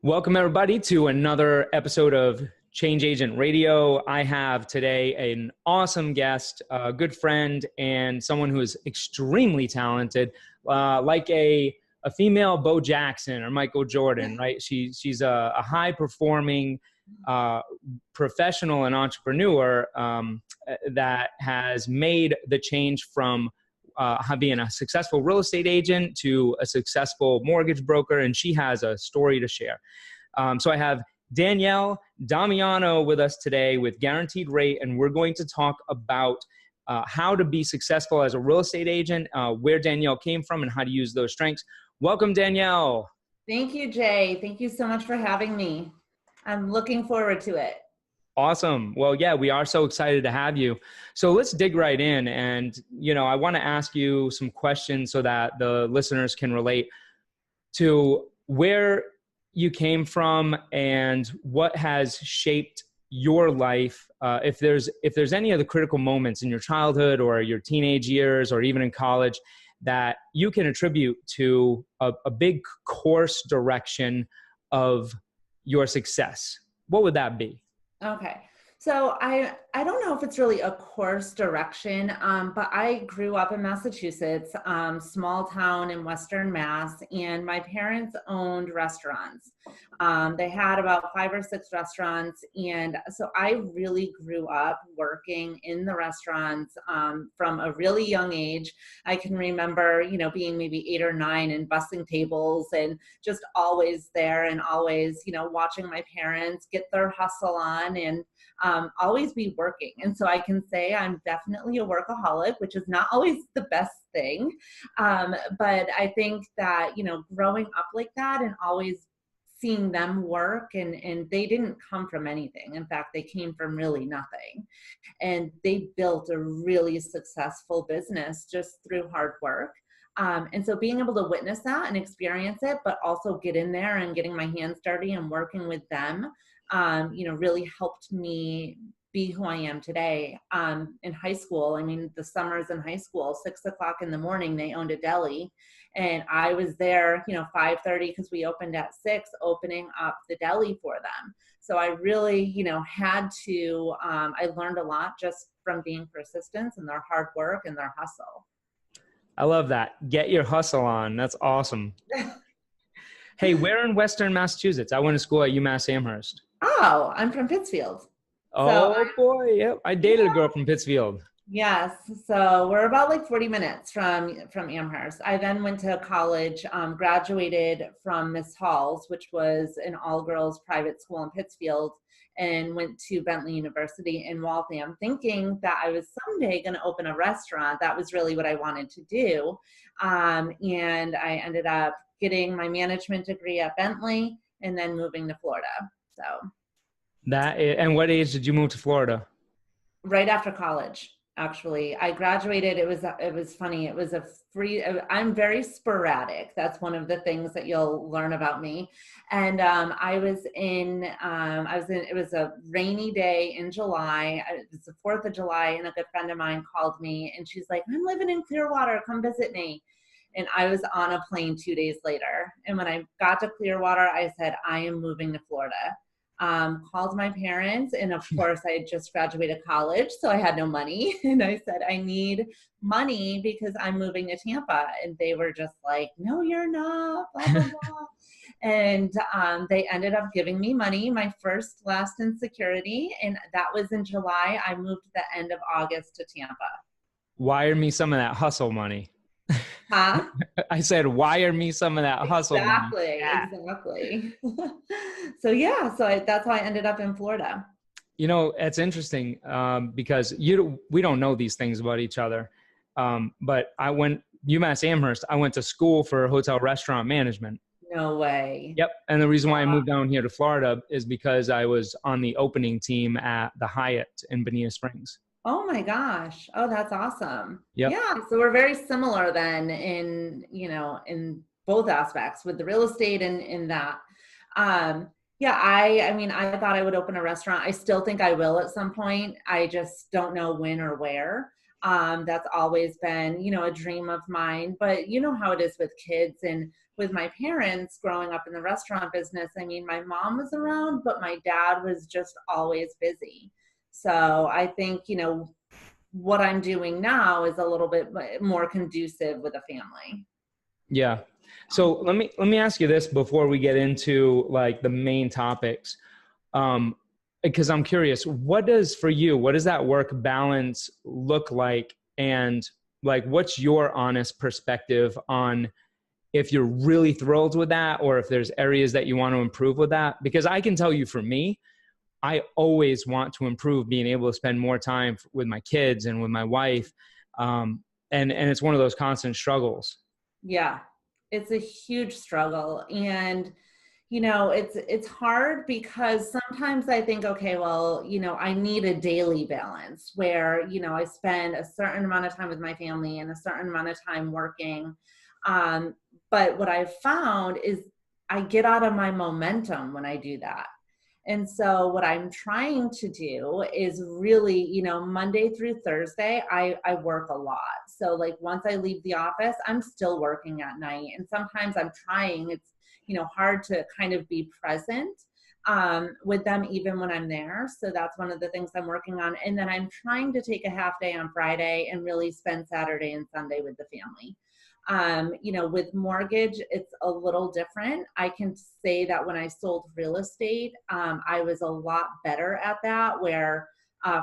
Welcome, everybody, to another episode of Change Agent Radio. I have today an awesome guest, a good friend, and someone who is extremely talented, like a female Bo Jackson or Michael Jordan, right? She's a high-performing professional and entrepreneur that has made the change from being a successful real estate agent to a successful mortgage broker, and she has a story to share. So I have Danielle Damianov with us today with Guaranteed Rate, and we're going to talk about how to be successful as a real estate agent, where Danielle came from, and how to use those strengths. Welcome, Danielle. Thank you, Jay. Thank you so much for having me. I'm looking forward to it. Awesome. Well, yeah, we are so excited to have you. So let's dig right in. And, I want to ask you some questions so that the listeners can relate to where you came from and what has shaped your life. If there's any of the critical moments in your childhood or your teenage years or even in college that you can attribute to a big course direction of your success, what would that be? Okay. So I don't know if it's really a course direction, but I grew up in Massachusetts, small town in Western Mass, and my parents owned restaurants. They had about 5 or 6 restaurants, and so I really grew up working in the restaurants from a really young age. I can remember, being maybe 8 or 9 and bussing tables and just always there and always, watching my parents get their hustle on and always be working. And so I can say I'm definitely a workaholic, which is not always the best thing. But I think that, growing up like that and always seeing them work and they didn't come from anything. In fact, they came from really nothing. And they built a really successful business just through hard work. And so being able to witness that and experience it, but also get in there and getting my hands dirty and working with them, really helped me be who I am today. In high school, the summers in high school, 6 o'clock in the morning, they owned a deli and I was there, 5:30 because we opened at 6, opening up the deli for them. So I really, had to, I learned a lot just from being persistent and their hard work and their hustle. I love that. Get your hustle on. That's awesome. Hey, where in Western Massachusetts? I went to school at UMass Amherst. Oh, I'm from Pittsfield. Oh, boy. Yep. I dated a girl from Pittsfield. Yes. So we're about like 40 minutes from Amherst. I then went to college, graduated from Miss Hall's, which was an all-girls private school in Pittsfield, and went to Bentley University in Waltham, thinking that I was someday going to open a restaurant. That was really what I wanted to do. And I ended up getting my management degree at Bentley and then moving to Florida. So. And what age did you move to Florida? Right after college. Actually, I graduated. It was funny. It was I'm very sporadic. That's one of the things that you'll learn about me. And it was a rainy day in July. It was the 4th of July, and a good friend of mine called me and she's like, I'm living in Clearwater. Come visit me. And I was on a plane 2 days later. And when I got to Clearwater, I said, I am moving to Florida. Called my parents, and of course I had just graduated college, so I had no money. And I said, I need money because I'm moving to Tampa. And they were just like, no, you're not, blah, blah, blah. And they ended up giving me money, my first, last, and security. And that was in July. I moved at the end of August to Tampa. Wire me some of that hustle money. Huh? I said, wire me some of that hustle money. Exactly. So that's how I ended up in Florida. It's interesting because we don't know these things about each other. But I went UMass Amherst. I went to school for hotel restaurant management. No way. Yep. And the reason why I moved down here to Florida is because I was on the opening team at the Hyatt in Bonita Springs. Oh my gosh. Oh, that's awesome. Yep. Yeah. So we're very similar then in both aspects with the real estate and in that. I thought I would open a restaurant. I still think I will at some point. I just don't know when or where. That's always been, you know, a dream of mine. But you know how it is with kids and with my parents growing up in the restaurant business. I mean, my mom was around, but my dad was just always busy. So I think, you know, what I'm doing now is a little bit more conducive with a family. Yeah. So let me ask you this before we get into like the main topics. Because I'm curious, what does that work balance look like? And like, what's your honest perspective on if you're really thrilled with that, or if there's areas that you want to improve with that? Because I can tell you for me, I always want to improve being able to spend more time with my kids and with my wife. And it's one of those constant struggles. Yeah, it's a huge struggle. And, you know, it's hard because sometimes I think, okay, well, you know, I need a daily balance where, you know, I spend a certain amount of time with my family and a certain amount of time working. Um, but what I've found is I get out of my momentum when I do that. And so what I'm trying to do is really, you know, Monday through Thursday, I work a lot. So like once I leave the office, I'm still working at night. And sometimes I'm trying, it's, you know, hard to kind of be present with them even when I'm there. So that's one of the things I'm working on. And then I'm trying to take a half day on Friday and really spend Saturday and Sunday with the family. You know, with mortgage, it's a little different. I can say that when I sold real estate, I was a lot better at that, where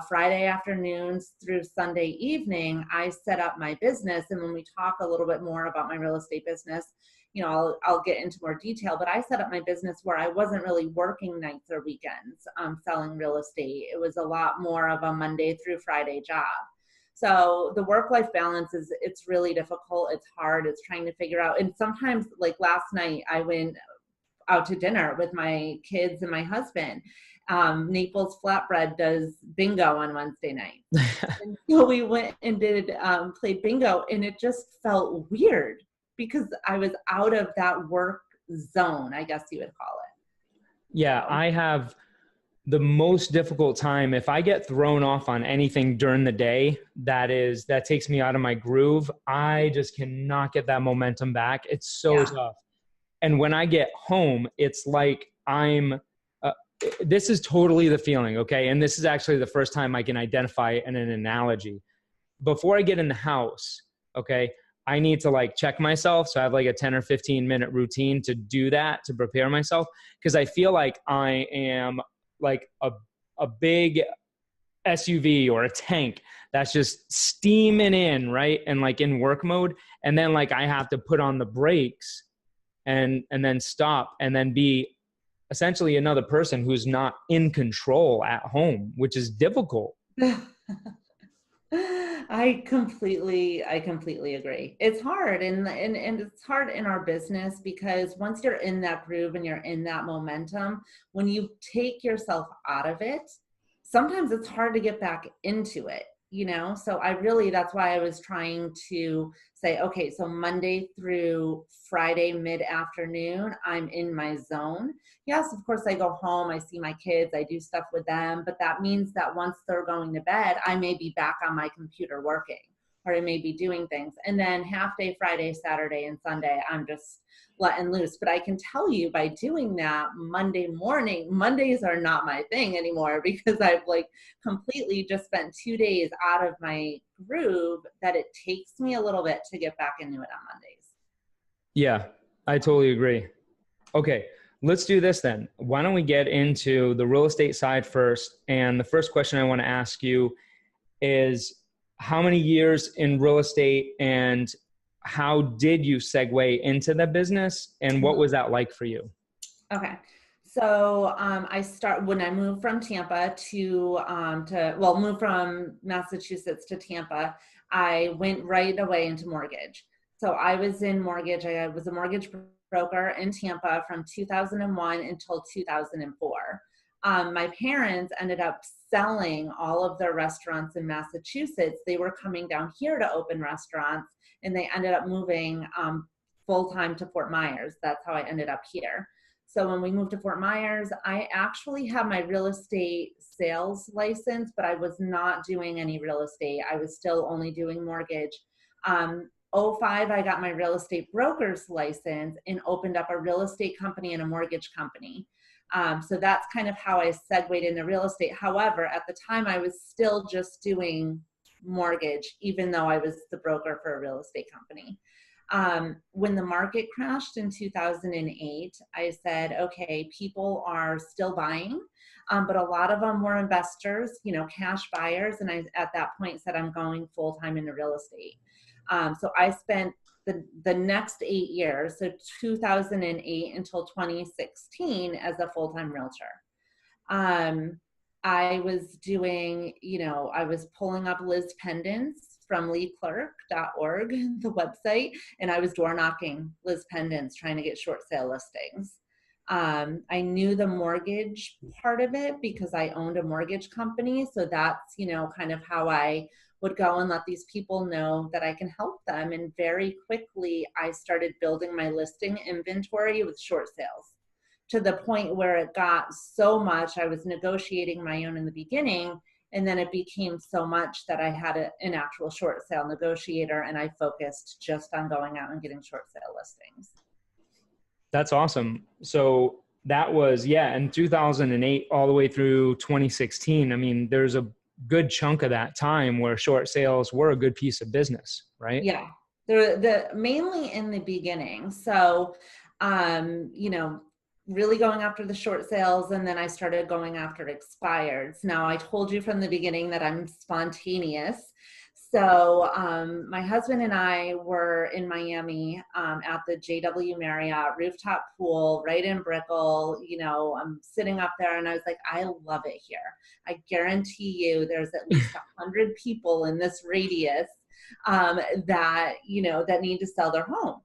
Friday afternoons through Sunday evening, I set up my business. And when we talk a little bit more about my real estate business, you know, I'll get into more detail, but I set up my business where I wasn't really working nights or weekends selling real estate. It was a lot more of a Monday through Friday job. So the work-life balance it's really difficult. It's hard. It's trying to figure out. And sometimes, like last night, I went out to dinner with my kids and my husband. Naples Flatbread does bingo on Wednesday night. And so we went and did played bingo, and it just felt weird because I was out of that work zone, I guess you would call it. Yeah, I have the most difficult time if I get thrown off on anything during the day that takes me out of my groove. I just cannot get that momentum back. It's so tough. And when I get home, it's like this is totally the feeling, okay? And this is actually the first time I can identify it in an analogy. Before I get in the house, okay, I need to like check myself. So I have like a 10 or 15 minute routine to do that, to prepare myself. Because I feel like I am like a big SUV or a tank that's just steaming in, right? And like in work mode. And then like I have to put on the brakes and then stop and then be essentially another person who's not in control at home, which is difficult. I completely agree. It's hard and it's hard in our business because once you're in that groove and you're in that momentum, when you take yourself out of it, sometimes it's hard to get back into it, you know? So that's why I was trying to say, okay, so Monday through Friday mid-afternoon, I'm in my zone. Yes, of course I go home, I see my kids, I do stuff with them, but that means that once they're going to bed, I may be back on my computer working, or I may be doing things. And then half day Friday, Saturday, and Sunday, I'm just letting loose. But I can tell you by doing that Monday morning, Mondays are not my thing anymore because I've like completely just spent 2 days out of my groove that it takes me a little bit to get back into it on Mondays. Yeah, I totally agree. Okay, let's do this then. Why don't we get into the real estate side first? And the first question I want to ask you is, how many years in real estate and how did you segue into the business and what was that like for you? Okay. So when I moved from Tampa move from Massachusetts to Tampa, I went right away into mortgage. So I was in mortgage. I was a mortgage broker in Tampa from 2001 until 2004. My parents ended up selling all of their restaurants in Massachusetts. They were coming down here to open restaurants, and they ended up moving full-time to Fort Myers. That's how I ended up here. So when we moved to Fort Myers, I actually had my real estate sales license, but I was not doing any real estate. I was still only doing mortgage. '05, I got my real estate broker's license and opened up a real estate company and a mortgage company. So that's kind of how I segued into real estate. However, at the time, I was still just doing mortgage, even though I was the broker for a real estate company. When the market crashed in 2008, I said, okay, people are still buying, but a lot of them were investors, cash buyers. And I, at that point, said, I'm going full-time into real estate. So I spent the next 8 years, so 2008 until 2016, as a full-time realtor. I was doing, I was pulling up Liz pendants from leeclerk.org, the website, and I was door knocking Liz pendants, trying to get short sale listings. I knew the mortgage part of it because I owned a mortgage company. So that's, kind of how I would go and let these people know that I can help them. And very quickly, I started building my listing inventory with short sales, to the point where it got so much. I was negotiating my own in the beginning, and then it became so much that I had an actual short sale negotiator, and I focused just on going out and getting short sale listings. That's awesome. So that was, in 2008 all the way through 2016. I mean, there's a good chunk of that time where short sales were a good piece of business, right? Yeah, the mainly in the beginning. So, really going after the short sales, and then I started going after expireds. Now, I told you from the beginning that I'm spontaneous. So my husband and I were in Miami at the JW Marriott rooftop pool right in Brickell. I'm sitting up there and I was like, I love it here. I guarantee you there's at least 100 people in this radius that need to sell their home.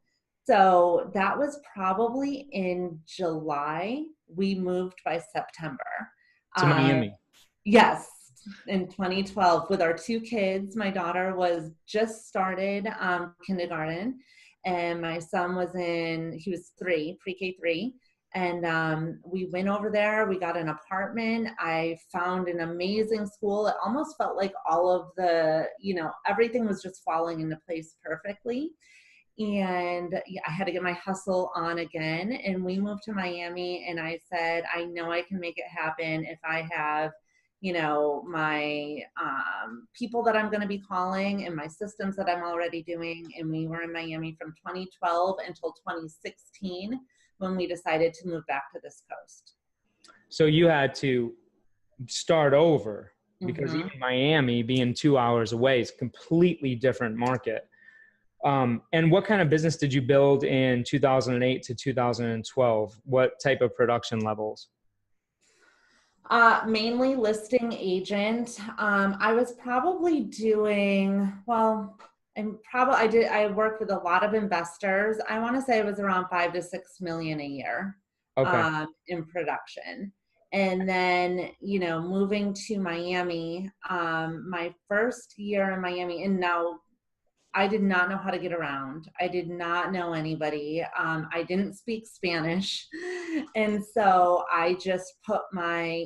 So that was probably in July. We moved by September. To Miami. Yes. In 2012 with our 2 kids. My daughter was just started kindergarten, and my son he was 3, pre-K 3. And we went over there. We got an apartment. I found an amazing school. It almost felt like all of the, everything was just falling into place perfectly. And I had to get my hustle on again. And we moved to Miami, and I said, I know I can make it happen if I have my people that I'm going to be calling and my systems that I'm already doing. And we were in Miami from 2012 until 2016 when we decided to move back to this coast. So you had to start over, because even Miami being 2 hours away is a completely different market. And what kind of business did you build in 2008 to 2012? What type of production levels? Mainly listing agent. I was probably doing, I worked with a lot of investors. I want to say it was around 5 to 6 million a year, in production. And then, moving to Miami, my first year in Miami, and now I did not know how to get around. I did not know anybody. I didn't speak Spanish. And so I just put my,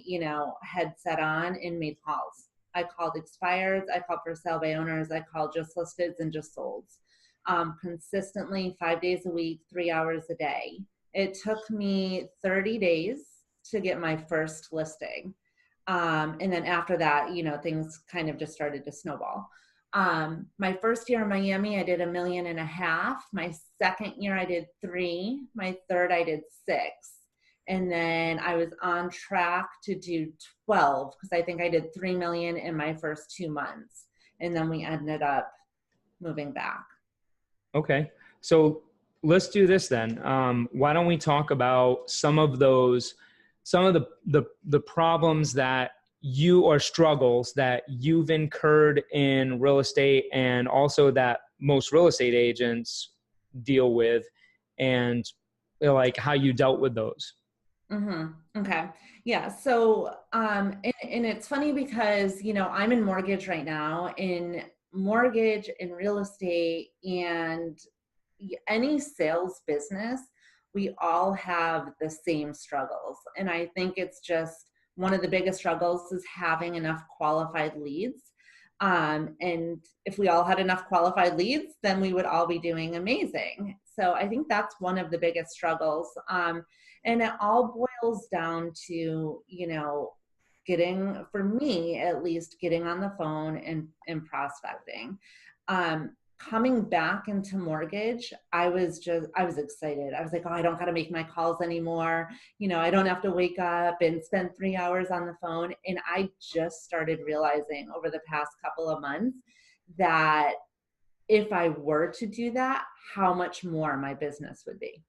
headset on and made calls. I called expireds. I called for sale by owners. I called just listeds and just solds. Consistently 5 days a week, 3 hours a day. It took me 30 days to get my first listing. And then after that, things kind of just started to snowball. My first year in Miami, I did $1.5 million. My second year, I did 3. My third, I did 6. And then I was on track to do 12, because I think I did 3 million in my first 2 months. And then we ended up moving back. Okay. So let's do this then. Why don't we talk about some of the problems that or struggles that you've incurred in real estate, and also that most real estate agents deal with, and like how you dealt with those. Okay. Yeah. So, and it's funny because, I'm in mortgage right now, in mortgage and real estate and any sales business. we all have the same struggles. And I think it's just one of the biggest struggles is having enough qualified leads. And if we all had enough qualified leads, then we would all be doing amazing. So I think that's one of the biggest struggles. And it all boils down to, getting, for me at least, getting on the phone and prospecting. Coming back into mortgage, I was excited. I was like, oh, I don't got to make my calls anymore. I don't have to wake up and spend 3 hours on the phone. And I just started realizing over the past couple of months that if I were to do that, how much more my business would be.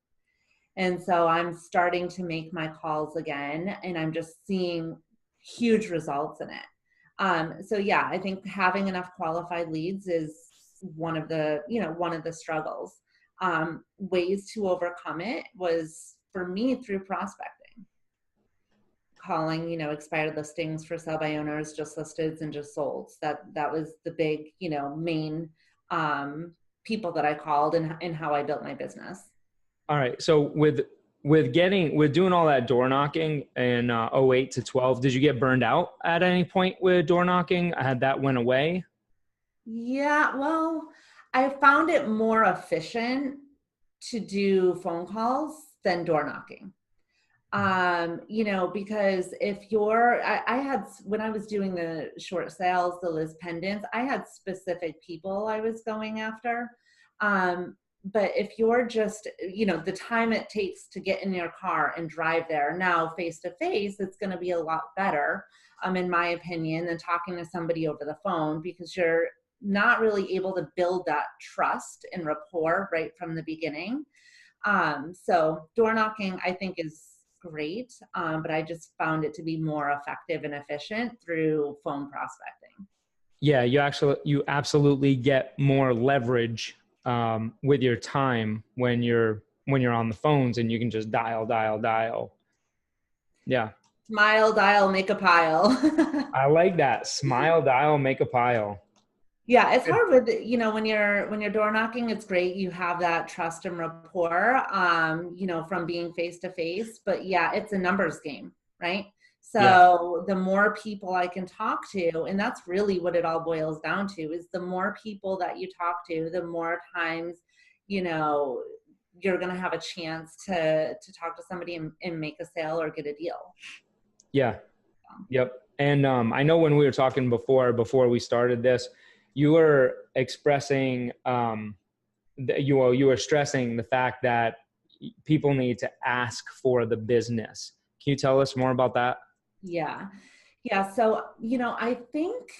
And so I'm starting to make my calls again, and I'm just seeing huge results in it. So yeah, I think having enough qualified leads is one of the struggles. Ways to overcome it was, for me, through prospecting, calling, expired listings, for sale by owners, just listeds, and just solds. That was the big, main people that I called and how I built my business. All right. So with doing all that door knocking in 08 to 12, did you get burned out at any point with door knocking? Had that went away? Yeah, well, I found it more efficient to do phone calls than door knocking. Because if I had, when I was doing the short sales, the Liz pendants, I had specific people I was going after. But if you're just, the time it takes to get in your car and drive there now face to face, it's going to be a lot better, in my opinion, than talking to somebody over the phone, because you're not really able to build that trust and rapport right from the beginning. So door knocking, I think, is great, but I just found it to be more effective and efficient through phone prospecting. Yeah, you absolutely get more leverage with your time when you're on the phones, and you can just dial. Yeah. Smile, dial, make a pile. I like that. Smile, dial, make a pile. Yeah, it's hard with, when you're door knocking, it's great. You have that trust and rapport, from being face to face, but yeah, it's a numbers game, right? So the more people I can talk to, and that's really what it all boils down to, is the more people that you talk to, the more times, you're going to have a chance to talk to somebody and make a sale or get a deal. Yeah. Yep. And I know when we were talking before we started this, you were expressing, you were stressing the fact that people need to ask for the business. Can you tell us more about that? Yeah. So, I think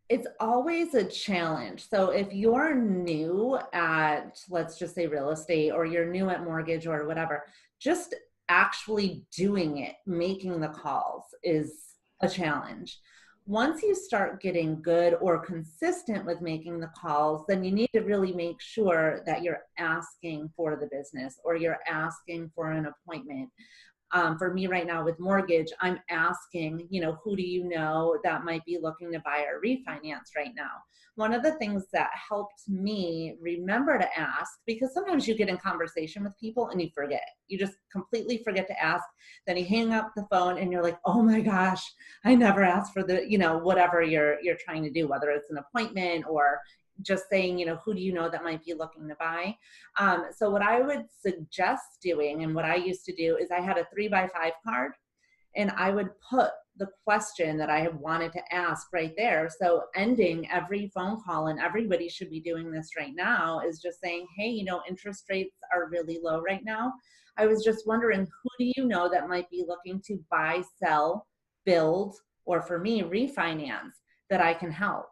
it's always a challenge. So if you're new at, let's just say, real estate, or you're new at mortgage or whatever, just actually doing it, making the calls, is a challenge. Once you start getting good or consistent with making the calls, then you need to really make sure that you're asking for the business, or you're asking for an appointment. For me right now with mortgage, I'm asking, who do you know that might be looking to buy or refinance right now? One of the things that helped me remember to ask, because sometimes you get in conversation with people and you forget. You just completely forget to ask. Then you hang up the phone and you're like, oh my gosh, I never asked for the, whatever you're trying to do, whether it's an appointment or just saying, who do you know that might be looking to buy? So what I would suggest doing, and what I used to do, is I had a 3x5 card, and I would put the question that I wanted to ask right there. So ending every phone call, and everybody should be doing this right now, is just saying, hey, interest rates are really low right now. I was just wondering, who do you know that might be looking to buy, sell, build, or for me, refinance, that I can help?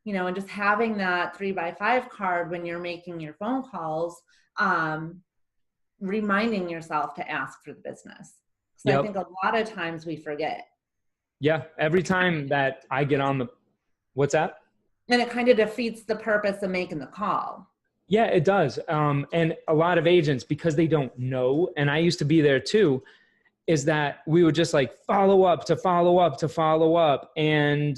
And just having that 3x5 card when you're making your phone calls, reminding yourself to ask for the business. So yep. I think a lot of times we forget. Yeah. Every time that I get on what's that? And it kind of defeats the purpose of making the call. Yeah, it does. And a lot of agents, because they don't know, and I used to be there too, is that we would just follow up. And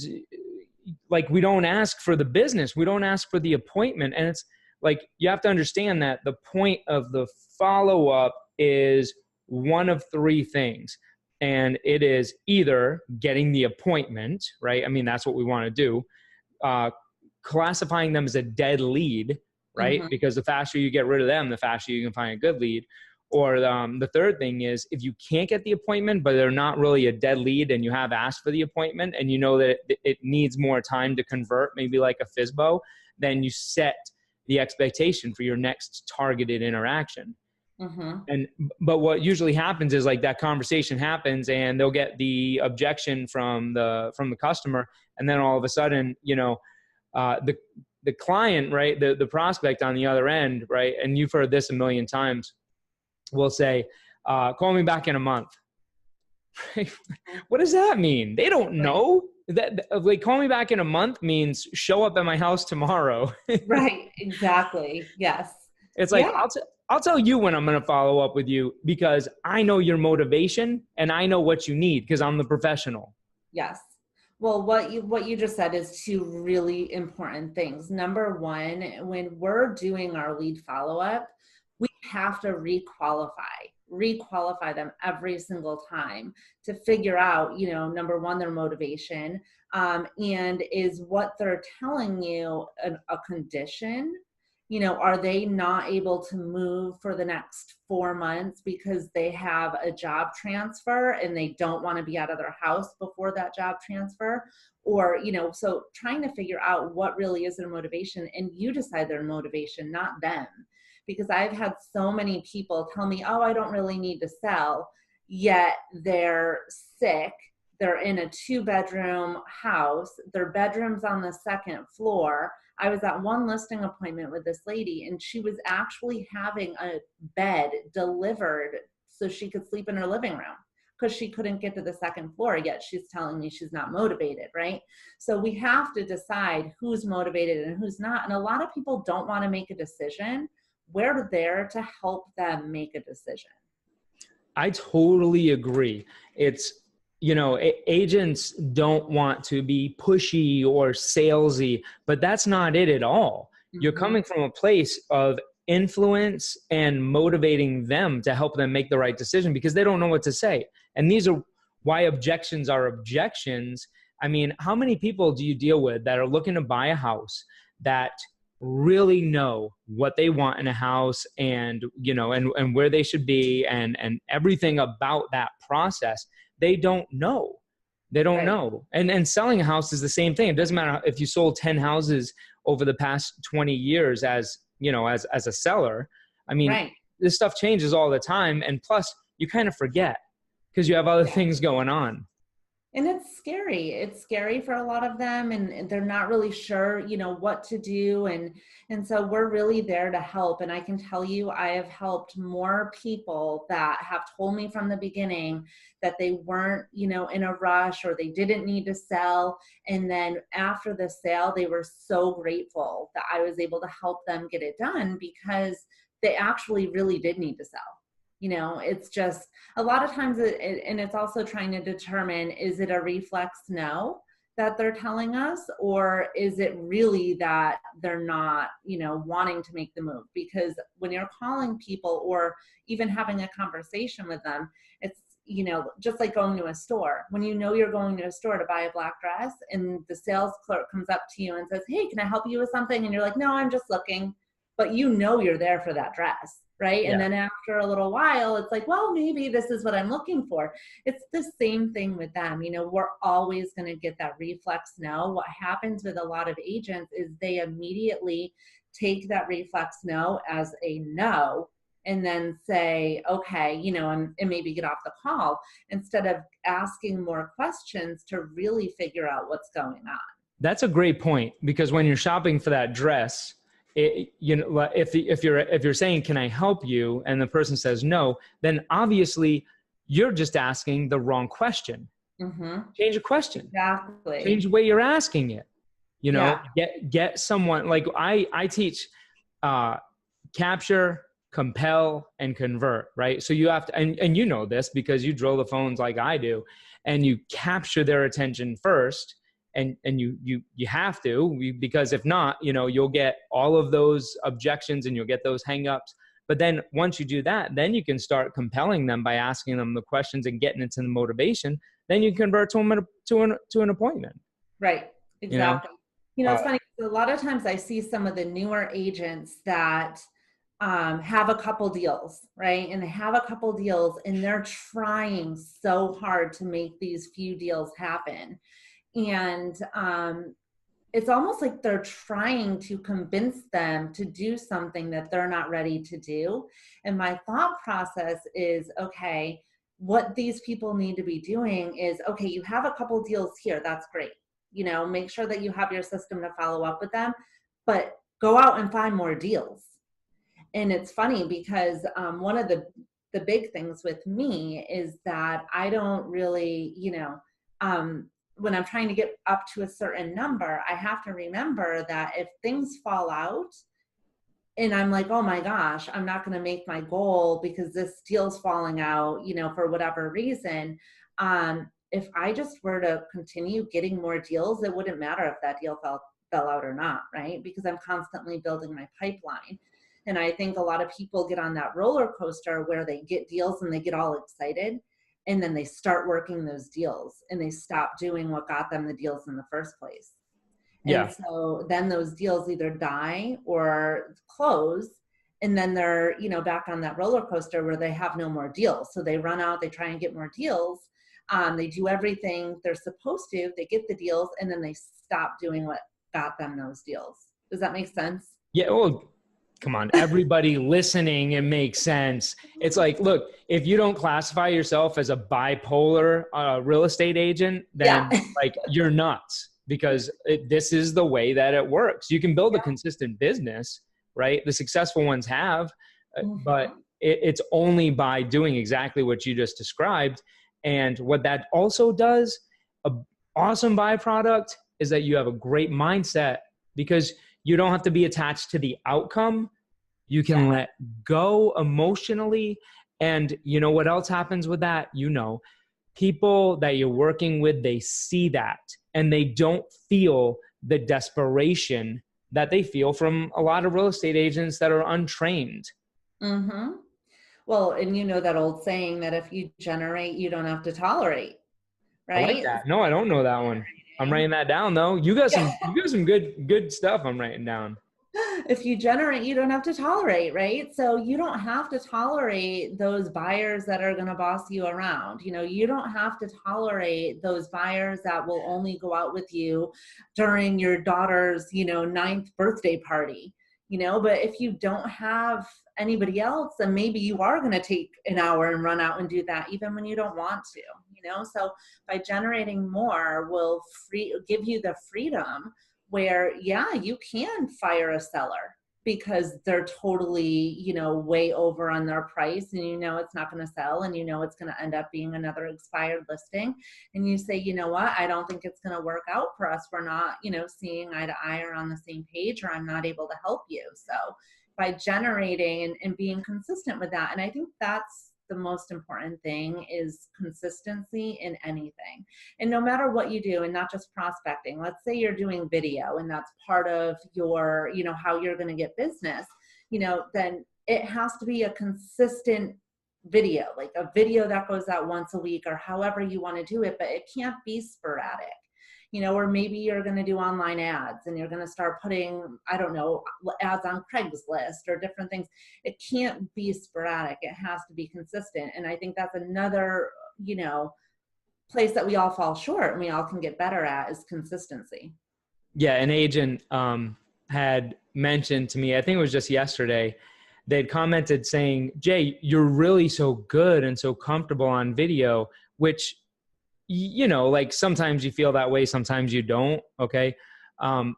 we don't ask for the business. We don't ask for the appointment. And it's you have to understand that the point of the follow-up is one of three things. And it is either getting the appointment, right? I mean, that's what we want to do. Classifying them as a dead lead, right? Mm-hmm. Because the faster you get rid of them, the faster you can find a good lead. Or the third thing is, if you can't get the appointment, but they're not really a dead lead and you have asked for the appointment and you know that it needs more time to convert, maybe like a FSBO, then you set the expectation for your next targeted interaction. Mm-hmm. But what usually happens is, like, that conversation happens and they'll get the objection from the customer, and then all of a sudden, the client, right, the prospect on the other end, right, and you've heard this a million times, will say, call me back in a month. What does that mean? They don't know. That, like, call me back in a month means show up at my house tomorrow. Right, exactly. Yes. It's like, I'll tell you when I'm going to follow up with you, because I know your motivation and I know what you need, because I'm the professional. Yes. Well, what you just said is two really important things. Number one, when we're doing our lead follow-up, we have to requalify them every single time to figure out, number one, their motivation, and is what they're telling you a condition. Are they not able to move for the next 4 months because they have a job transfer and they don't want to be out of their house before that job transfer? Or, so trying to figure out what really is their motivation, and you decide their motivation, not them. Because I've had so many people tell me, oh, I don't really need to sell, yet they're sick. They're in a 2-bedroom house. Their bedroom's on the 2nd floor. I was at one listing appointment with this lady, and she was actually having a bed delivered so she could sleep in her living room because she couldn't get to the 2nd floor, yet she's telling me she's not motivated, right? So we have to decide who's motivated and who's not. And a lot of people don't want to make a decision. We're there to help them make a decision. I totally agree. It's, agents don't want to be pushy or salesy, but that's not it at all. Mm-hmm. You're coming from a place of influence and motivating them to help them make the right decision, because they don't know what to say. And these are why objections are objections. I mean, how many people do you deal with that are looking to buy a house that really know what they want in a house, and and where they should be, and everything about that process? They don't know. Know. And selling a house is the same thing. It doesn't matter if you sold 10 houses over the past 20 years as a seller. I mean, this stuff changes all the time, and plus you kind of forget because you have other things going on. And it's scary. It's scary for a lot of them, and they're not really sure, what to do. And so we're really there to help. And I can tell you, I have helped more people that have told me from the beginning that they weren't, in a rush, or they didn't need to sell. And then after the sale, they were so grateful that I was able to help them get it done, because they actually really did need to sell. It's just a lot of times, and it's also trying to determine, is it a reflex no that they're telling us, or is it really that they're not, wanting to make the move? Because when you're calling people or even having a conversation with them, it's, just like going to a store. When you're going to a store to buy a black dress, and the sales clerk comes up to you and says, hey, can I help you with something? And you're like, no, I'm just looking. But you're there for that dress. Right. Yeah. And then after a little while, it's like, well, maybe this is what I'm looking for. It's the same thing with them. We're always going to get that reflex no. What happens with a lot of agents is they immediately take that reflex no as a no, and then say, okay, and maybe get off the call, instead of asking more questions to really figure out what's going on. That's a great point, because when you're shopping for that dress, if you're saying, can I help you? And the person says no, then obviously you're just asking the wrong question. Mm-hmm. Change the question. Exactly. Change the way you're asking it. Get someone, like I teach capture, compel, and convert, right? So you have to, and this because you drill the phones like I do, and you capture their attention first. And you have to, because if not, you'll get all of those objections and you'll get those hangups. But then once you do that, then you can start compelling them by asking them the questions and getting into the motivation. Then you convert to them to an appointment. Right. You know, Exactly. It's funny. A lot of times I see some of the newer agents that have a couple deals, right? And they have a couple deals and they're trying so hard to make these few deals happen. And it's almost like they're trying to convince them to do something that they're not ready to do. And my thought process is, okay, what these people need to be doing is, okay, you have a couple deals here. That's great. Make sure that you have your system to follow up with them, but go out and find more deals. And it's funny because one of the big things with me is that I don't really, when I'm trying to get up to a certain number, I have to remember that if things fall out and I'm like, oh my gosh, I'm not going to make my goal because this deal's falling out, for whatever reason. If I just were to continue getting more deals, it wouldn't matter if that deal fell out or not, right? Because I'm constantly building my pipeline. And I think a lot of people get on that roller coaster where they get deals and they get all excited. And then they start working those deals and they stop doing what got them the deals in the first place. And so then those deals either die or close. And then they're, back on that roller coaster where they have no more deals. So they run out, they try and get more deals. They do everything they're supposed to, they get the deals, and then they stop doing what got them those deals. Does that make sense? Yeah. Well, come on, everybody listening, it makes sense. It's like, look, if you don't classify yourself as a bipolar real estate agent, then like you're nuts, because this is the way that it works. You can build a consistent business, right? The successful ones have, but it's only by doing exactly what you just described. And what that also does, an awesome byproduct, is that you have a great mindset, because you don't have to be attached to the outcome. You can let go emotionally. And you know what else happens with that? People that you're working with, they see that and they don't feel the desperation that they feel from a lot of real estate agents that are untrained. Mm-hmm. Well, and that old saying that if you generate, you don't have to tolerate, right? I like that. No, I don't know that one. I'm writing that down though. You got some good stuff I'm writing down. If you generate, you don't have to tolerate, right? So you don't have to tolerate those buyers that are going to boss you around. You don't have to tolerate those buyers that will only go out with you during your daughter's, 9th birthday party, but if you don't have anybody else, then maybe you are going to take an hour and run out and do that even when you don't want to, so by generating more will give you the freedom where, you can fire a seller because they're totally, way over on their price, and it's not going to sell, and it's going to end up being another expired listing. And you say, what, I don't think it's going to work out for us. We're not, seeing eye to eye or on the same page, or I'm not able to help you. So by generating and being consistent with that. And I think that's the most important thing, is consistency in anything. And no matter what you do, and not just prospecting, let's say you're doing video and that's part of your, how you're going to get business, then it has to be a consistent video, like a video that goes out once a week or however you want to do it, but it can't be sporadic. Or maybe you're going to do online ads and you're going to start putting, I don't know, ads on Craigslist or different things. It can't be sporadic. It has to be consistent. And I think that's another, place that we all fall short and we all can get better at, is consistency. Yeah. An agent had mentioned to me, I think it was just yesterday, they'd commented saying, Jay, you're really so good and so comfortable on video, which, like sometimes you feel that way, sometimes you don't. Okay.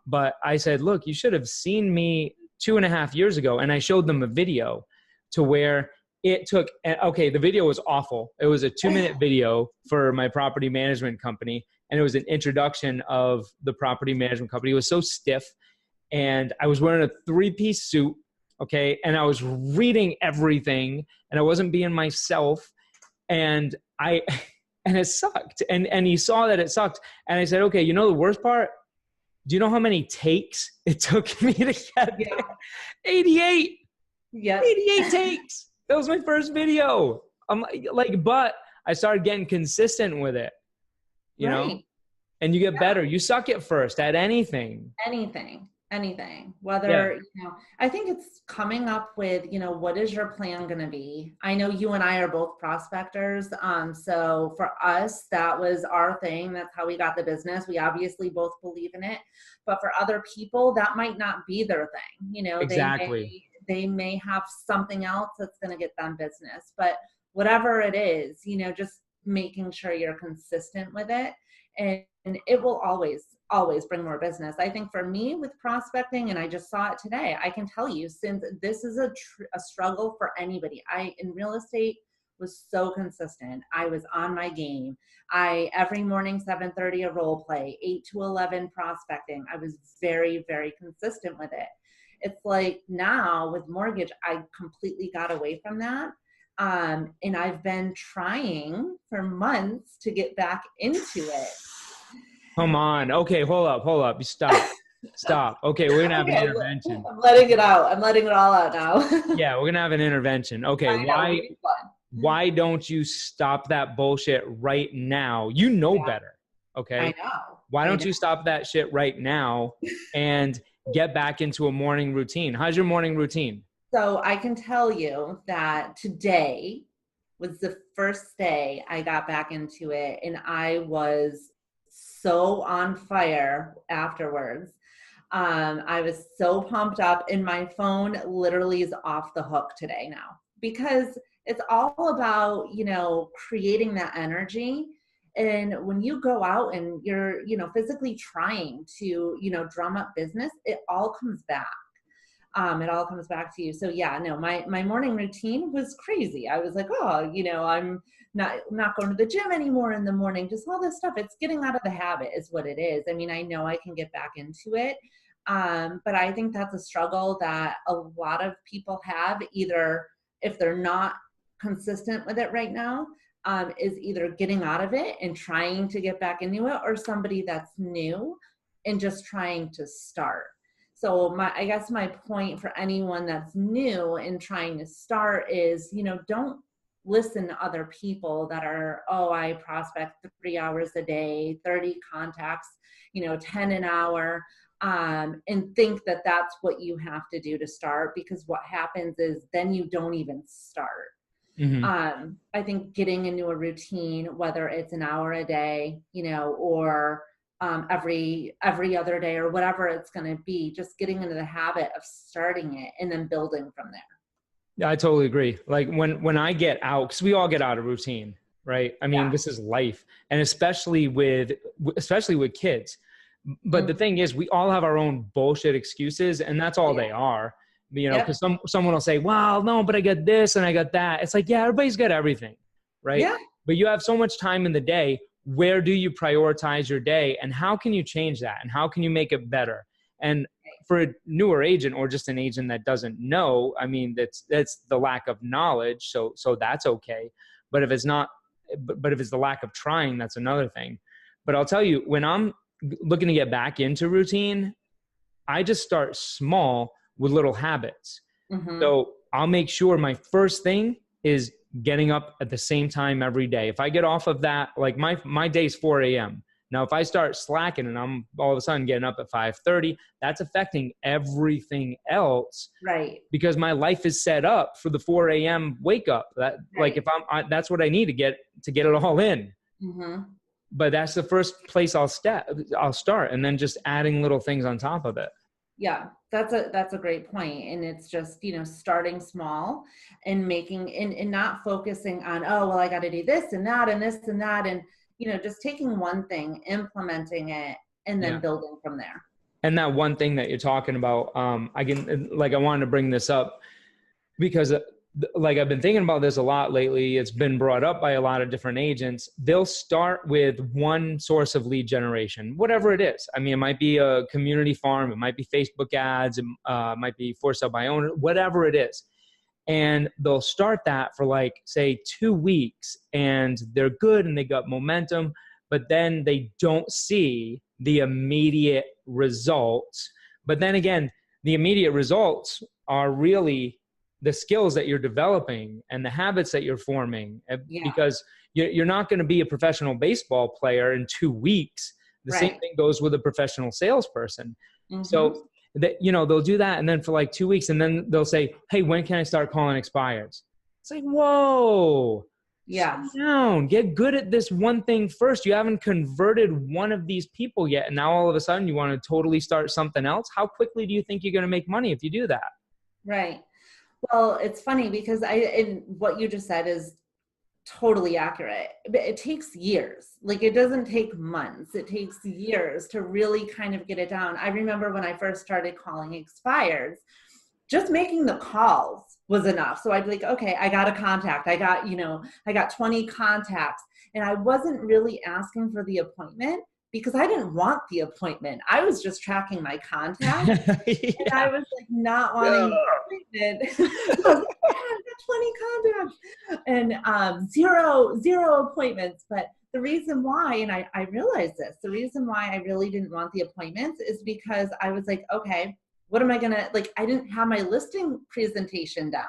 But I said, look, you should have seen me 2.5 years ago. And I showed them a video to where it took, the video was awful. It was a 2-minute video for my property management company. And it was an introduction of the property management company. It was so stiff. And I was wearing a 3-piece suit. Okay. And I was reading everything and I wasn't being myself. And it sucked. And he saw that it sucked. And I said, okay, the worst part? Do you know how many takes it took me to get there? 88. Yeah. 88 takes. That was my first video. I'm like, but I started getting consistent with it, you know, Right. and you get better. You suck at first at anything. Anything, Yeah. whether, I think it's coming up with, what is your plan going to be? I know you and I are both prospectors. So for us, that was our thing. That's how we got the business. We obviously both believe in it, but for other people, that might not be their thing. Exactly. They may have something else that's going to get them business, but whatever it is, just making sure you're consistent with it, and it will always bring more business. I think for me with prospecting, and I just saw it today, I can tell you, since this is a struggle for anybody, I in real estate was so consistent. I was on my game. Every morning 7:30 a role play, 8 to 11 prospecting. I was very, very consistent with it. It's like now with mortgage, I completely got away from that. And I've been trying for months to get back into it. Come on. Okay. Hold up. Stop. Okay. We're going to have an Okay, intervention. I'm letting it out. I'm letting it all out now. Yeah. We're going to have an intervention. Okay. I know, it'll be fun. Why don't you stop that bullshit right now? You know Yeah, better. Okay. I know. Why don't you stop that shit right now and get back into a morning routine? How's your morning routine? So I can tell you that today was the first day I got back into it, and I was so on fire afterwards. I was so pumped up, and my phone literally is off the hook today now, because it's all about, creating that energy. And when you go out and you're, physically trying to, drum up business, it all comes back. It all comes back to you. So yeah, no, my morning routine was crazy. I was like, oh, I'm not going to the gym anymore in the morning, just all this stuff. It's getting out of the habit is what it is. I mean, I know I can get back into it. But I think that's a struggle that a lot of people have, either if they're not consistent with it right now, is either getting out of it and trying to get back into it, or somebody that's new and just trying to start. So I guess my point for anyone that's new and trying to start is, don't listen to other people that are, oh, I prospect 3 hours a day, 30 contacts, 10 an hour, and think that that's what you have to do to start, because what happens is then you don't even start. Mm-hmm. I think getting into a routine, whether it's an hour a day, or every other day, or whatever it's going to be, just getting into the habit of starting it and then building from there. Yeah, I totally agree. Like when I get out, because we all get out of routine, right? I mean, This is life, and especially with kids. But the thing is, we all have our own bullshit excuses, and that's all they are. Because someone will say, well, no, but I got this and I got that. It's like, yeah, everybody's got everything, right? Yeah. But you have so much time in the day. Where do you prioritize your day, and how can you change that, and how can you make it better? And for a newer agent, or just an agent that doesn't know, I mean, that's the lack of knowledge. So that's okay. But if it's not, but if it's the lack of trying, that's another thing. But I'll tell you, when I'm looking to get back into routine, I just start small with little habits. Mm-hmm. So I'll make sure my first thing is getting up at the same time every day. If I get off of that, like my day's 4 a.m. Now, if I start slacking and I'm all of a sudden getting up at 5:30, that's affecting everything else. Right. Because my life is set up for the 4 a.m. wake up. Like if that's what I need to get it all in. Mm-hmm. But that's the first place I'll start, and then just adding little things on top of it. Yeah, that's a great point. And it's just, starting small and making, and not focusing on, oh, well, I got to do this and that and this and that. And, just taking one thing, implementing it, and then building from there. And that one thing that you're talking about, I wanted to bring this up because I've been thinking about this a lot lately. It's been brought up by a lot of different agents. They'll start with one source of lead generation, whatever it is. I mean, it might be a community farm. It might be Facebook ads. It might be for sale by owner, whatever it is. And they'll start that for say 2 weeks, and they're good and they got momentum, but then they don't see the immediate results. But then again, the immediate results are really the skills that you're developing and the habits that you're forming, Yeah. because you're not going to be a professional baseball player in 2 weeks. The same thing goes with a professional salesperson. So that, they'll do that. And then for like 2 weeks, and then they'll say, hey, when can I start calling expireds? It's like, whoa, yeah, slow down, get good at this one thing first. You haven't converted one of these people yet. And now all of a sudden you want to totally start something else. How quickly do you think you're going to make money if you do that? right. Well, it's funny because and what you just said is totally accurate. But it takes years. Like, it doesn't take months. It takes years to really kind of get it down. I remember when I first started calling expireds, just making the calls was enough. So I'd be like, okay, I got a contact. I got 20 contacts. And I wasn't really asking for the appointment because I didn't want the appointment. I was just tracking my contacts. Yeah. And I was like not wanting the appointment. I was like, yeah, I've got 20 contacts and zero appointments. But the reason why, and I realized this, the reason why I really didn't want the appointments is because I was like, okay, what am I going to, I didn't have my listing presentation down.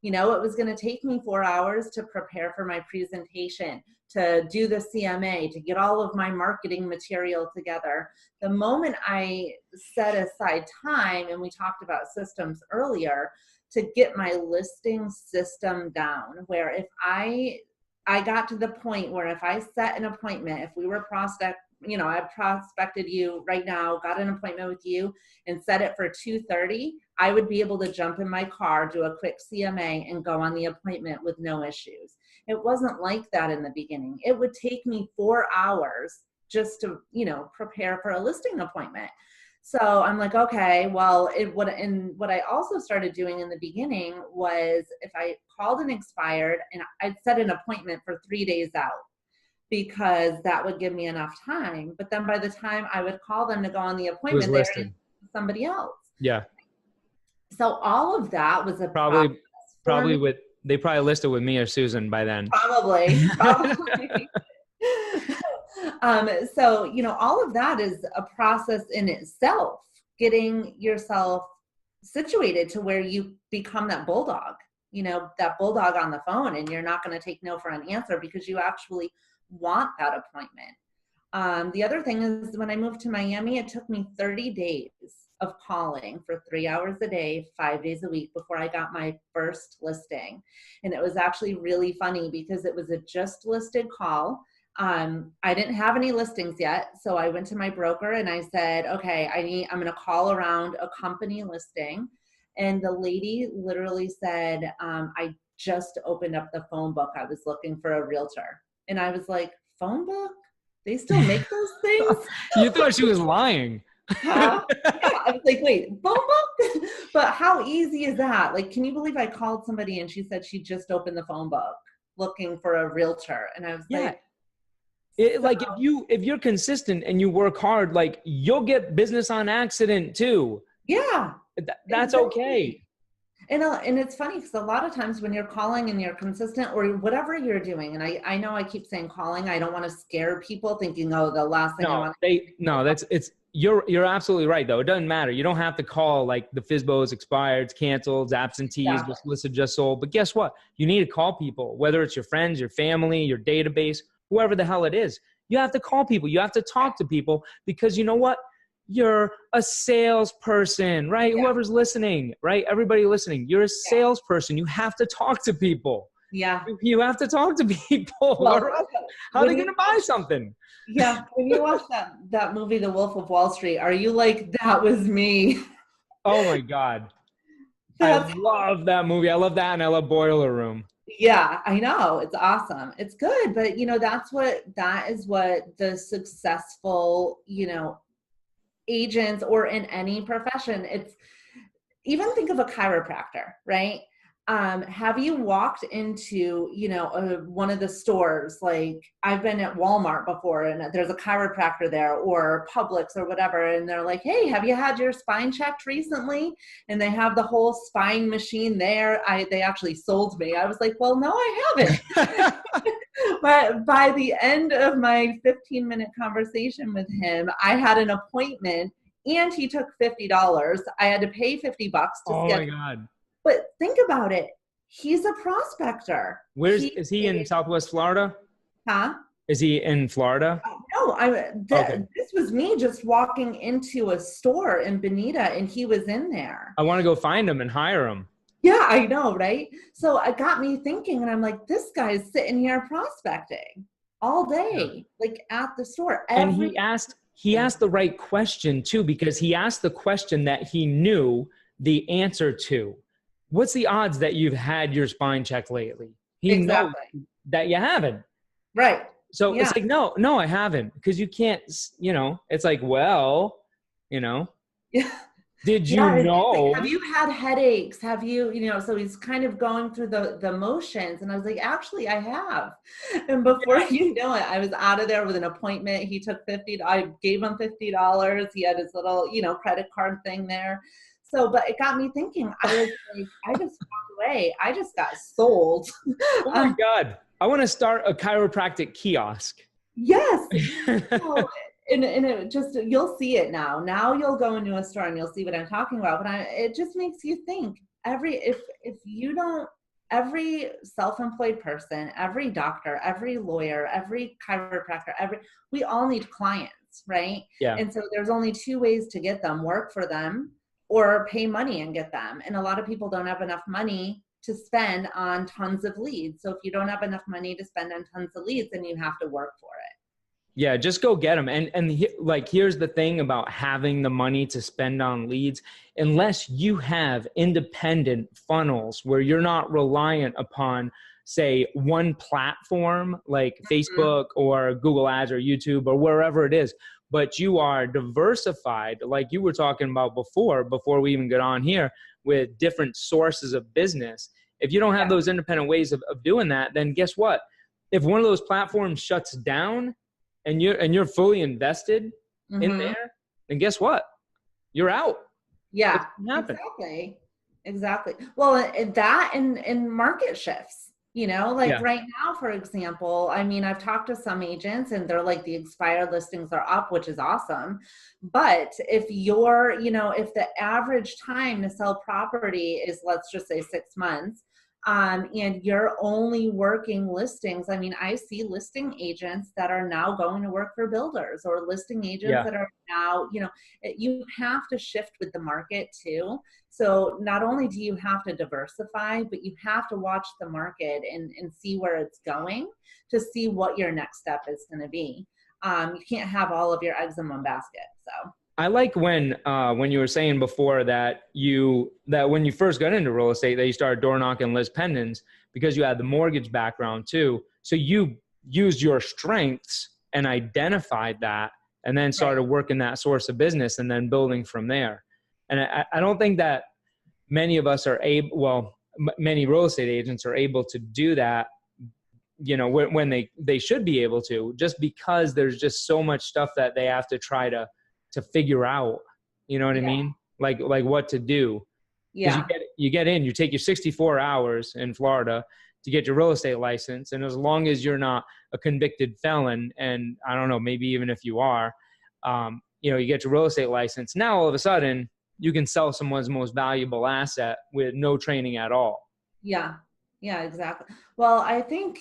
It was going to take me 4 hours to prepare for my presentation, to do the CMA, to get all of my marketing material together. The moment I set aside time, and we talked about systems earlier, to get my listing system down, where if I got to the point where if I set an appointment, if we were I prospected you right now, got an appointment with you and set it for 2:30, I would be able to jump in my car, do a quick CMA and go on the appointment with no issues. It wasn't like that in the beginning. It would take me 4 hours just to, prepare for a listing appointment. So I'm like, okay, well, what I also started doing in the beginning was if I called an expired, and I'd set an appointment for 3 days out, because that would give me enough time. But then by the time I would call them to go on the appointment, they were somebody else. Yeah. So all of that was a they probably listed with me or Susan by then. Probably. So, all of that is a process in itself, getting yourself situated to where you become that bulldog, that bulldog on the phone, and you're not going to take no for an answer because you actually want that appointment. The other thing is, when I moved to Miami, it took me 30 days of calling for 3 hours a day, 5 days a week before I got my first listing. And it was actually really funny because it was a just listed call. I didn't have any listings yet. So I went to my broker and I said, okay, I'm going to call around a company listing. And the lady literally said, I just opened up the phone book. I was looking for a realtor. And I was like, phone book? They still make those things? You thought she was lying. Yeah, I was like, wait, phone book? But how easy is that? Can you believe I called somebody and she said she just opened the phone book looking for a realtor? And I was like, if you're consistent and you work hard, you'll get business on accident too. Yeah. That's okay. And it's funny because a lot of times when you're calling and you're consistent or whatever you're doing, and I know I keep saying calling, I don't want to scare people thinking, oh, the last thing I want. You're absolutely right though. It doesn't matter. You don't have to call the FSBOs, expireds, cancels, absentees, just listed, just sold. But guess what? You need to call people, whether it's your friends, your family, your database, whoever the hell it is. You have to call people. You have to talk to people because you know what? You're a salesperson, right? Yeah. Whoever's listening, right? Everybody listening, you're a salesperson. You have to talk to people. Yeah. You have to talk to people. Well, how are they going to buy something? Yeah. When you watch that movie, The Wolf of Wall Street, are you like, that was me? Oh my God. I love that movie. I love that. And I love Boiler Room. Yeah, I know. It's awesome. It's good. But that is what the successful, agents or in any profession, it's even think of a chiropractor, right? Have you walked into, one of the stores, I've been at Walmart before and there's a chiropractor there or Publix or whatever. And they're like, hey, have you had your spine checked recently? And they have the whole spine machine there. They actually sold me. I was like, well, no, I haven't. But by the end of my 15-minute conversation with him, I had an appointment and he took $50. I had to pay $50 to Oh my God. But think about it. He's a prospector. Is he in Southwest Florida? Huh? Is he in Florida? No, Okay. this was me just walking into a store in Bonita and he was in there. I want to go find him and hire him. Yeah, I know, right? So it got me thinking, and I'm like, this guy's sitting here prospecting all day, like at the store. And he asked the right question too, because he asked the question that he knew the answer to. What's the odds that you've had your spine checked lately? He knows that you haven't. Right. So it's like, no, I haven't. Because you can't, it's like, well, did you know? Like, have you had headaches? Have you, so he's kind of going through the motions. And I was like, actually, I have. And before you know it, I was out of there with an appointment. He took I gave him $50. He had his little, credit card thing there. So, but it got me thinking. I was like, I just walked away. I just got sold. Oh my God. I want to start a chiropractic kiosk. Yes. And it just, you'll see it now. Now you'll go into a store and you'll see what I'm talking about. But it just makes you think. Every self-employed person, every doctor, every lawyer, every chiropractor, we all need clients, right? Yeah. And so there's only two ways to get them: work for them or pay money and get them. And a lot of people don't have enough money to spend on tons of leads. So if you don't have enough money to spend on tons of leads, then you have to work for it. Yeah, just go get them. And here's the thing about having the money to spend on leads. Unless you have independent funnels where you're not reliant upon, say, one platform like Facebook or Google Ads or YouTube or wherever it is, but you are diversified, like you were talking about before we even get on here, with different sources of business. If you don't have those independent ways of doing that, then guess what? If one of those platforms shuts down, and you're fully invested in there, then guess what? You're out. Yeah, exactly. Well, that and market shifts, right now, for example, I mean, I've talked to some agents and they're like, the expired listings are up, which is awesome. But if if the average time to sell property is, let's just say 6 months, and you're only working listings. I mean, I see listing agents that are now going to work for builders, or listing agents that are now, you have to shift with the market too. So not only do you have to diversify, but you have to watch the market and see where it's going to see what your next step is going to be. You can't have all of your eggs in one basket. So I like when you were saying before that when you first got into real estate, that you started door knocking list pendants because you had the mortgage background too. So you used your strengths and identified that, and then started working that source of business and then building from there. And I don't think that many of us are many real estate agents are able to do that, when they should be able to, just because there's just so much stuff that they have to try to figure out, you know what I mean? Like what to do. Yeah. You take your 64 hours in Florida to get your real estate license. And as long as you're not a convicted felon, and I don't know, maybe even if you are, you get your real estate license. Now, all of a sudden you can sell someone's most valuable asset with no training at all. Yeah. Yeah, exactly. Well, I think,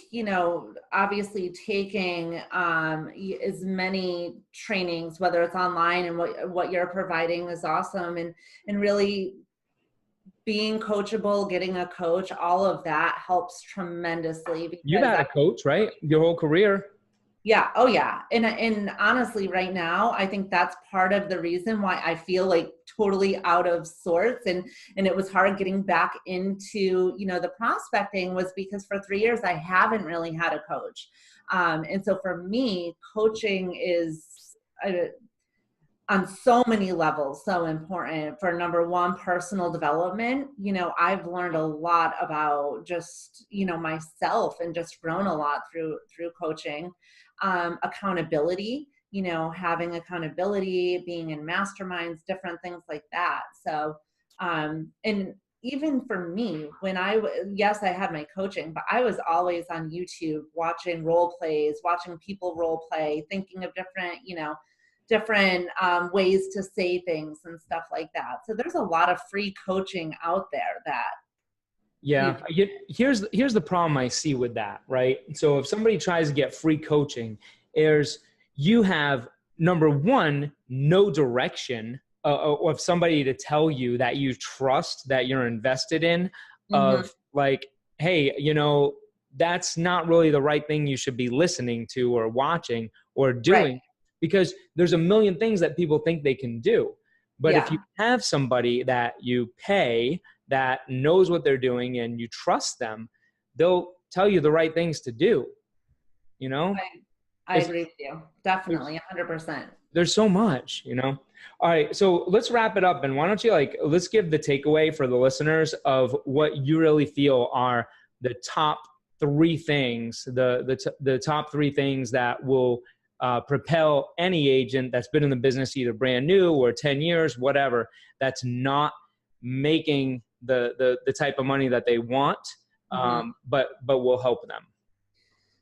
obviously taking as many trainings, whether it's online and what you're providing, is awesome. And really being coachable, getting a coach, all of that helps tremendously. You've had a coach, right? Your whole career. Yeah. Oh yeah. And honestly, right now, I think that's part of the reason why I feel like totally out of sorts. And it was hard getting back into, the prospecting, was because for 3 years, I haven't really had a coach. And so for me, coaching is on so many levels so important. For number one, personal development. I've learned a lot about just, myself, and just grown a lot through coaching. Accountability, having accountability, being in masterminds, different things like that. So, and even for me, when I had my coaching, but I was always on YouTube watching role plays, watching people role play, thinking of different ways to say things and stuff like that. So there's a lot of free coaching out there that Yeah. Here's the problem I see with that, right? So if somebody tries to get free coaching, you have, number one, no direction of somebody to tell you that you trust, that you're invested in, Mm-hmm. of like, hey, that's not really the right thing you should be listening to or watching or Right. doing, because there's a million things that people think they can do. But if you Yeah. have somebody that you pay that knows what they're doing and you trust them, they'll tell you the right things to do. I It's, agree with you. there's, Definitely, 100%. there's so much. All right. So let's wrap it up. And why don't you let's give the takeaway for the listeners of what you really feel are the top three things, the top three things that will propel any agent that's been in the business, either brand new or 10 years, whatever, that's not making the type of money that they want, Mm-hmm. but will help them.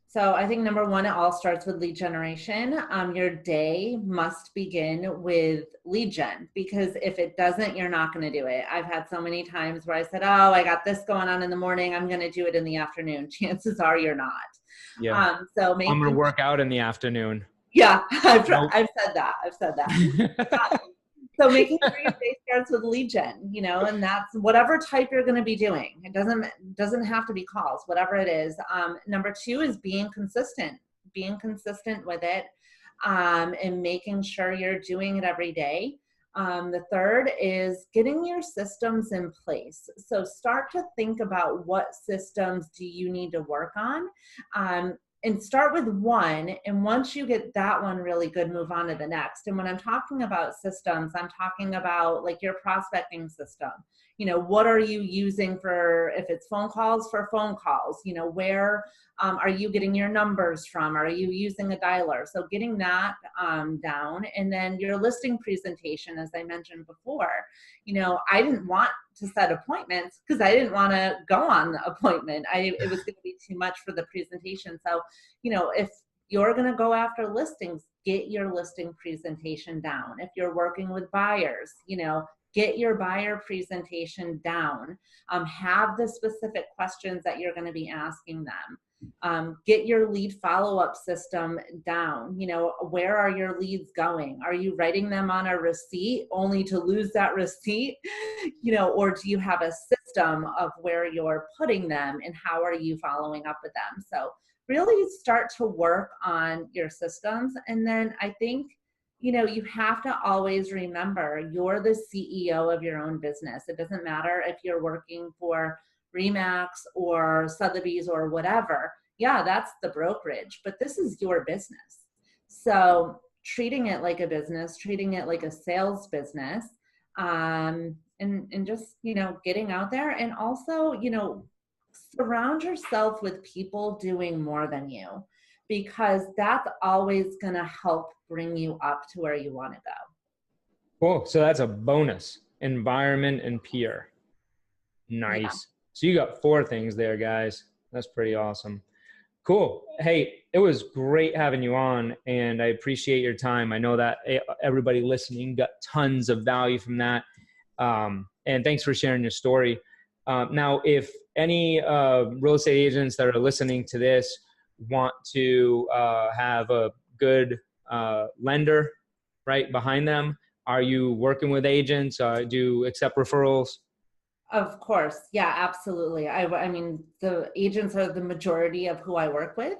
So I think number one, it all starts with lead generation. Your day must begin with lead gen, because if it doesn't, you're not going to do it. I've had so many times where I said, oh, I got this going on in the morning, I'm going to do it in the afternoon. Chances are you're not. Yeah. So I'm going to making, work out in the afternoon. yeah, Nope. I've said that. So making sure your day starts with lead gen, and that's whatever type you're going to be doing. It doesn't have to be calls, whatever it is. Number two is being consistent with it, and making sure you're doing it every day. The third is getting your systems in place. So start to think about what systems do you need to work on. And start with one. And once you get that one really good, move on to the next. And when I'm talking about systems, I'm talking about like your prospecting system. What are you using for, if it's phone calls, for phone calls? Where are you getting your numbers from? Are you using a dialer? So getting that down. And then your listing presentation, as I mentioned before, I didn't want to set appointments because I didn't want to go on the appointment. It was going to be too much for the presentation. So, if you're going to go after listings, get your listing presentation down. If you're working with buyers, get your buyer presentation down. Have the specific questions that you're going to be asking them. Get your lead follow-up system down. Where are your leads going? Are you writing them on a receipt only to lose that receipt? Or do you have a system of where you're putting them and how are you following up with them? So really start to work on your systems. And then I think, you have to always remember you're the CEO of your own business. It doesn't matter if you're working for Remax or Sotheby's or whatever. Yeah, that's the brokerage, but this is your business. So treating it like a business, treating it like a sales business, and just, getting out there, and also, surround yourself with people doing more than you, because that's always going to help bring you up to where you want to go. Cool. So that's a bonus: environment and peer. Nice. Yeah. So you got 4 things there, guys. That's pretty awesome. Cool. Hey, it was great having you on, and I appreciate your time. I know that everybody listening got tons of value from that. And thanks for sharing your story. Now, if any real estate agents that are listening to this want to have a good lender right behind them, are you working with agents? Do you accept referrals? Of course. Yeah, absolutely. I mean, the agents are the majority of who I work with.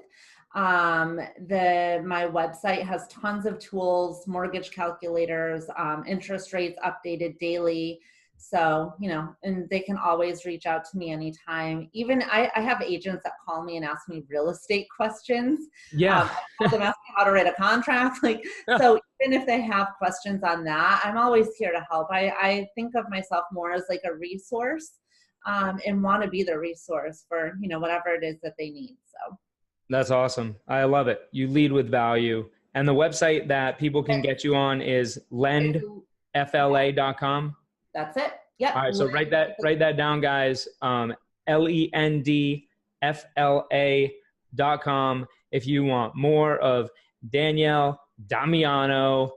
My website has tons of tools, mortgage calculators, interest rates updated daily. So, and they can always reach out to me anytime. Even I have agents that call me and ask me real estate questions. Yeah. I call them asking how to write a contract. So even if they have questions on that, I'm always here to help. I think of myself more as like a resource, and want to be the resource for, whatever it is that they need. So That's awesome. I love it. You lead with value. And the website that people can get you on is lendfla.com. That's it. Yep. All right. So write that down, guys. lendfla.com if you want more of Danielle Damianov.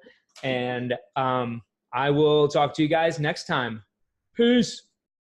And I will talk to you guys next time. Peace.